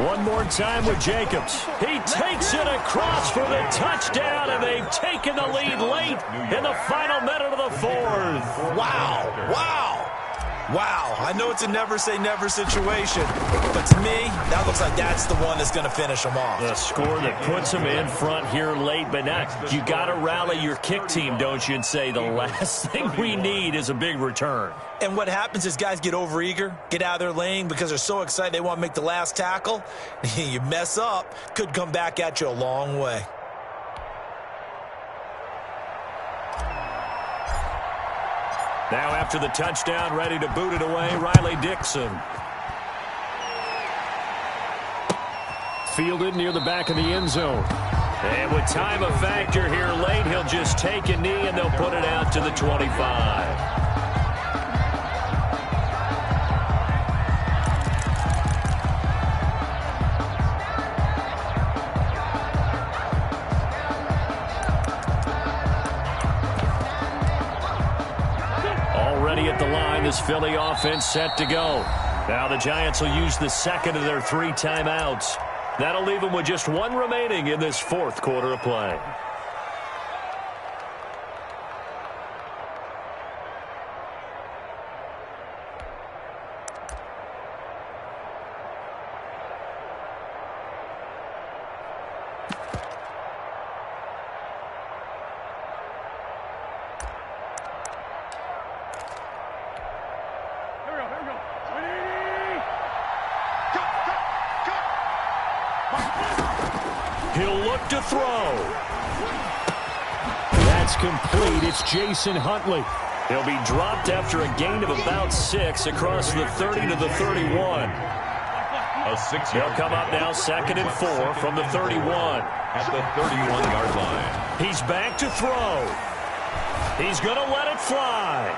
One more time with Jacobs. He takes it across for the touchdown, and they've taken the lead late in the final minute of the fourth. Wow, I know it's a never-say-never situation, but to me, that looks like that's the one that's going to finish them off. The score that puts them in front here late, but now you got to rally your kick team, don't you, and say the last thing we need is a big return. And what happens is guys get overeager, get out of their lane because they're so excited they want to make the last tackle. You mess up, could come back at you a long way. Now after the touchdown, ready to boot it away, Riley Dixon. Fielded near the back of the end zone. And with time a factor here late, he'll just take a knee and they'll put it out to the 25. At the line, this Philly offense set to go. Now the Giants will use the second of their 3 timeouts. That'll leave them with just 1 remaining in this fourth quarter of play. He'll look to throw. That's complete. It's Jason Huntley. He'll be dropped after a gain of about 6 across the 30 to the 31. He'll come up now 2nd and 4 from the 31. At the 31-yard line. He's back to throw. He's going to let it fly.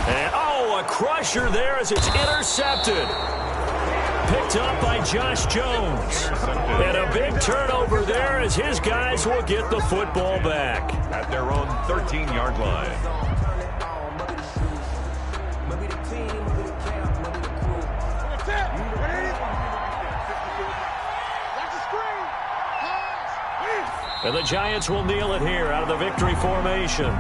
And, a crusher there as it's intercepted. Picked up by Josh Jones. And a big turnover there as his guys will get the football back. At their own 13-yard line. And the Giants will kneel it here out of the victory formation.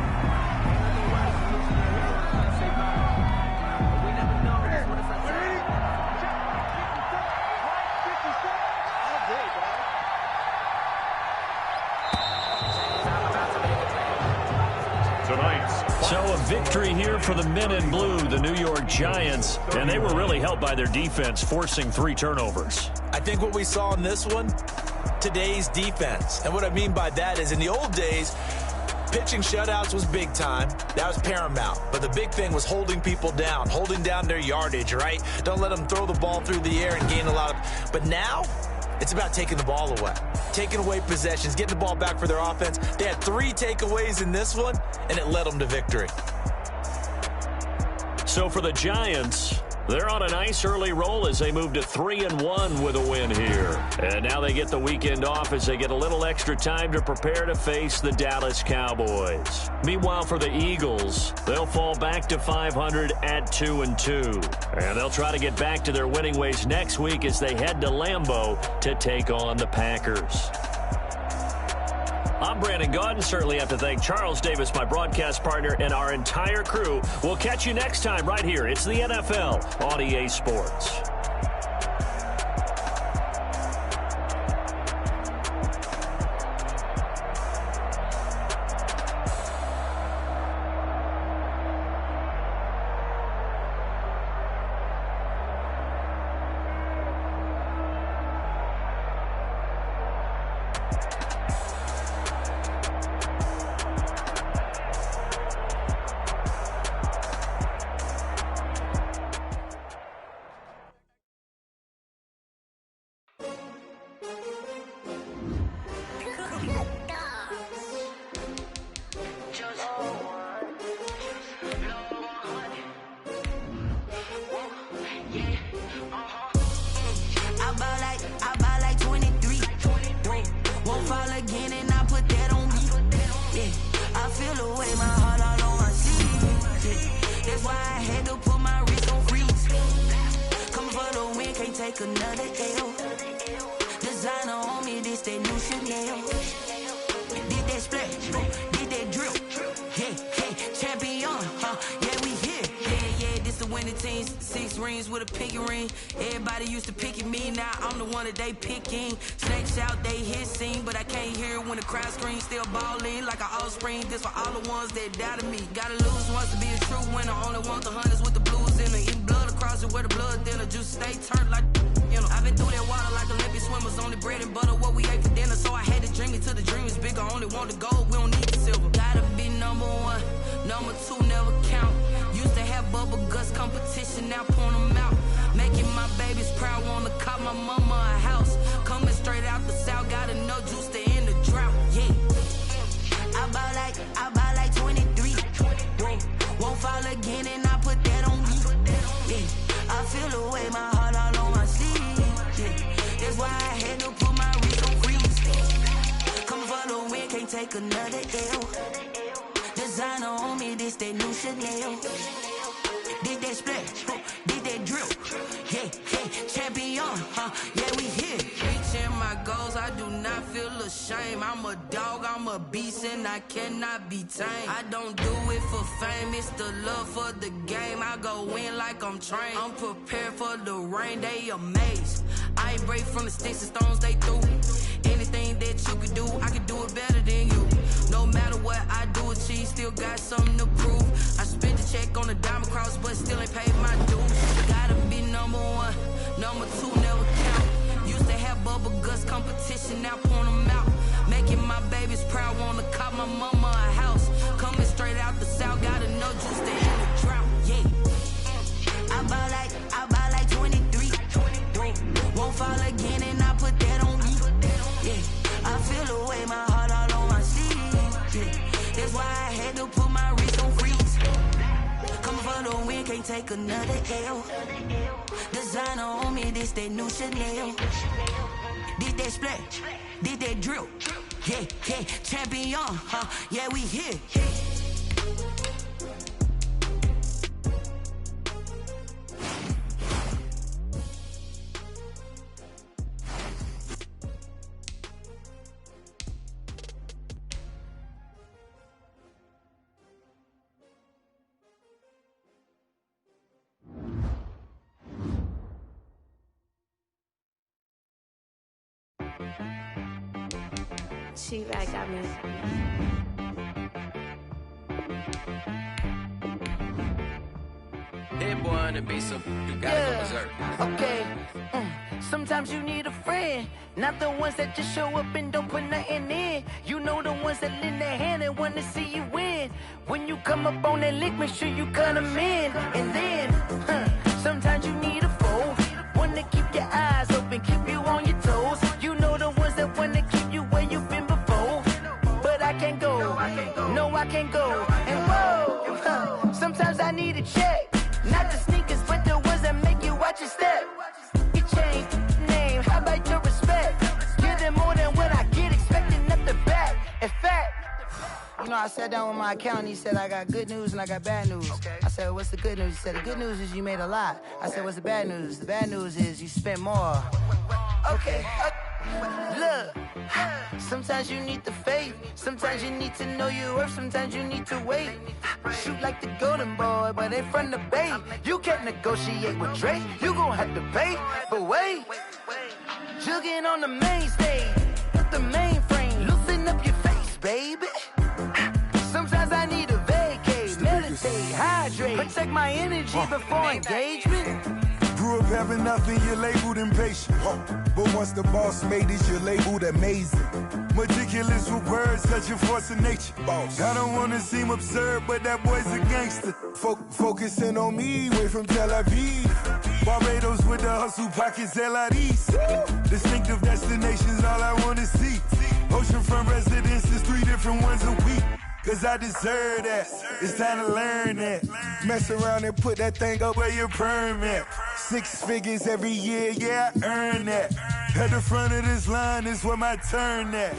So a victory here for the men in blue, the New York Giants, and they were really helped by their defense, forcing 3 turnovers. I think what we saw in this one, today's defense. And what I mean by that is in the old days, pitching shutouts was big time. That was paramount. But the big thing was holding people down, holding down their yardage, right? Don't let them throw the ball through the air and gain a lot of... But now, it's about taking the ball away. Taking away possessions, getting the ball back for their offense. They had 3 takeaways in this one, and it led them to victory. So for the Giants, they're on a nice early roll as they move to 3-1 with a win here. And now they get the weekend off as they get a little extra time to prepare to face the Dallas Cowboys. Meanwhile, for the Eagles, they'll fall back to 500 at 2-2. And they'll try to get back to their winning ways next week as they head to Lambeau to take on the Packers. I'm Brandon Gaudin. Certainly have to thank Charles Davis, my broadcast partner, and our entire crew. We'll catch you next time right here. It's the NFL on EA Sports. That's why I had to put my wrist on freeze. Coming for the win, can't take another L. Designer on me, this that new Chanel. Did that splash, did that drill. Yeah, champion, yeah, we here. Yeah, this the winning team. 6 rings with a pinky ring. Everybody used to pick at me, now I'm the one that they picking. Snakes out, they hissing, but I can't hear it when the crowd screams. Still balling like an offspring. This for all the ones that doubted me. Gotta lose once to be a true winner. Only want the hunters with the blues in it. Eating blood across it where the blood thinner. Juice stay turned like, you know. I've been through that water like Olympic swimmers. Only bread and butter, what we ate for dinner. So I had to dream it till the dream is bigger. Only want the gold, we don't need the silver. Gotta be number 1, number 2 never count. Used to have bubble guts competition, now point them out. Making my babies proud, wanna cop my mama a house. Coming straight out the south, gotta know juice to end the drought. Yeah, I buy like 23. Won't fall again, and I put that on me. Yeah, I feel the way, my heart all on my sleeve. Yeah, that's why I had to put my wrist on freeze. Coming for the win, can't take another L. Designer on me, this that new Chanel. Did that splash, did that drill. Yeah, champion, yeah, we here. Reaching my goals, I do not feel ashamed. I'm a dog, I'm a beast, and I cannot be tamed. I don't do it for fame, it's the love for the game. I go in like I'm trained. I'm prepared for the rain, they amazed. I ain't break from the sticks and stones they threw. Anything that you could do, I could do it better than you. No matter what I do, achieve, still got something to prove. I spent the check on the diamond cross, but still ain't paid my dues. Gotta be number 1, number 2 never count. Used to have bubble guts competition, now point them out. Making my babies proud, wanna cop my mama a house. Coming straight out the south, gotta know juice to end the drought. Yeah, I buy like 23. Won't fall again, and I put that on me. Yeah, I feel the way, my heart all on my sleeve. Yeah, that's why I had to put my wrist on freeze. Coming for the win, can't take another L. Designer on me, this that new Chanel. Did that splash, did that drill. Yeah, champion, yeah, we here. She back got me. That boy on the beat, so you gotta go berserk. Okay. Sometimes you need a friend, not the ones that just show up and don't put nothing in. You know the ones that lend their hand and want to see you win. When you come up on that lick, make sure you cut them in. And then, sometimes you need a foe, one to keep your eyes open, keep you on your toes. You know the ones that want to keep you where you've been before. But I can't go, no I can't go. And whoa, sometimes I need a check, not the sneakers, but the ones that make you watch your step. You change name, how about your respect? Give them more than what I get, expecting nothing back. In fact, you know, I sat down with my accountant, he said I got good news and I got bad news. I said, what's the good news? He said, the good news is you made a lot. I said, what's the bad news? The bad news is you spent more. Okay. Look, sometimes you need the faith, sometimes you need to know your worth, sometimes you need to wait. Shoot like the golden boy, but ain't from the bay. You can't negotiate with Drake, you gon' have to pay. But wait, jugging on the main stage, the mainframe, loosen up your face, baby. Sometimes I need a vacate, meditate, hydrate, protect my energy before engagement. Grew up having nothing, you're labeled impatient. But once the boss made it, you're labeled amazing. Meticulous with words, such a force of nature. I don't wanna seem absurd, but that boy's a gangster. Focusing on me, way from Tel Aviv. Barbados with the hustle pockets, LIDs. Distinctive destinations, all I wanna see. Oceanfront residences, 3 different ones a week. Cause I deserve that, it's time to learn that. Mess around and put that thing up where your permit. 6 figures every year, yeah, I earn that. At the front of this line is where my turn at.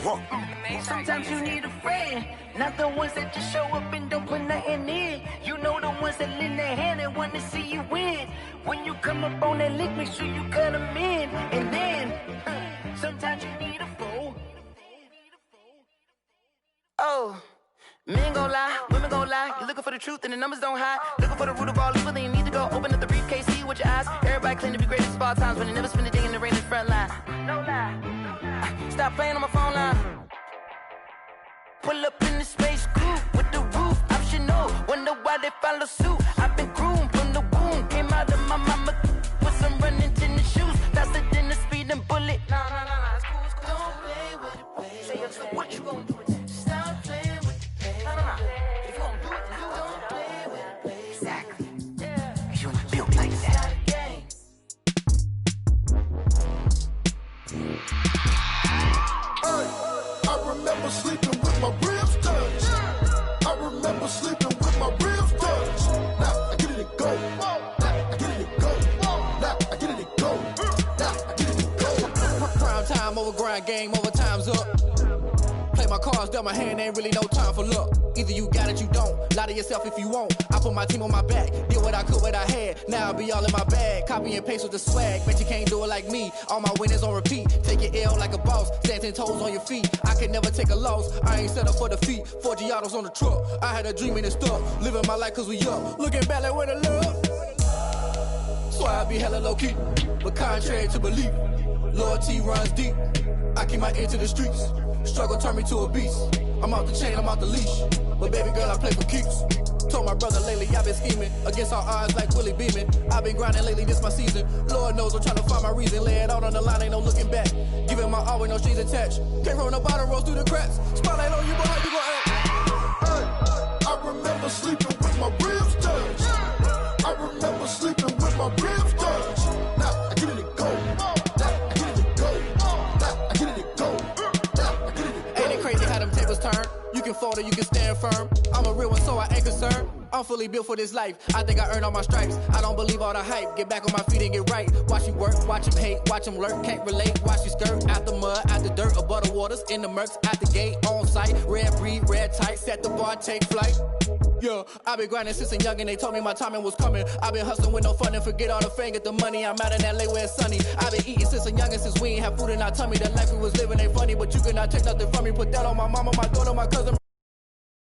Sometimes you need a friend, not the ones that just show up and don't put nothing in. You know the ones that lend their hand and want to see you win. When you come up on that lick, make sure you cut them in. And then, sometimes you need a fool. Oh, men gon' lie, women gon' lie. You looking for the truth and the numbers don't hide. Looking for the root of all evil, then you need to go open up the briefcase, see with your eyes. Everybody claim to be greatest of all times, but they never spend a day in the rain in the front line. No lie. Stop playing on my phone line. Pull up in the space coupe with the roof optional. Wonder why they follow suit. I've been groomed from the womb. Came out of my mama with some running tennis shoes. Faster than the speeding bullet. No, it's cool, it's cool. Don't play with it, baby. Say what you gonna do with it? Stop playing with it, baby. No. If you gonna do it, then don't play with it, baby. Exactly. Yeah. Cause you're not built like that. I remember sleeping with my ribs touched. I remember sleeping with my ribs touched. Now I get it and go. Now I get it and go. Now I get it and go. Now I get it and go. Prime time over grind game, over time's up. Play my cards, dealt my hand, ain't really no time for luck. Either you got it, you don't. Lie to yourself if you won't. I put my team on my back, did what I could, what I had. Now I'll be all in my bag. Copy and paste with the swag. Bet you can't do it like me. All my winners on repeat. Take your L like a boss. Stand 10 toes on your feet. I can never take a loss. I ain't set up for defeat. 4 Giottos on the truck. I had a dream and it stuck. Living my life cause we up. Looking back like where the love. So I be hella low key. But contrary to belief, loyalty runs deep. I keep my ear to the streets. Struggle turned me to a beast. I'm off the chain, I'm off the leash. But baby girl, I play for keeps. Told my brother lately, I've been scheming. Against all odds like Willie Beeman. I've been grinding lately, this my season. Lord knows I'm trying to find my reason. Lay it out on the line, ain't no looking back. Giving my all with no strings attached. Came from the bottom, rose through the cracks. Spotlight on you, but how you gon' act? I remember sleeping with my ribs touched. I remember sleeping with my ribs touched. Now I get it and go. Now I get it and go. Now I get it and go. Ain't it crazy how them tables turn? You can fold or you can stand firm. I'm a real one, so I ain't concerned. I'm fully built for this life. I think I earned all my stripes. I don't believe all the hype. Get back on my feet and get right. Watch you work, watch him hate, watch him lurk. Can't relate, watch you skirt. Out the mud, out the dirt, above the waters, in the murks, out the gate, on site. Red breed, red tight, set the bar, take flight. Yeah, I been grinding since a youngin', they told me my timing was coming. I been hustling with no fun and forget all the fame, get the money. I'm out in LA where it's sunny. I been eating since a youngin', since we ain't have food in our tummy. The life we was living ain't funny, but you cannot take nothing from me. Put that on my mama, my daughter, my cousin.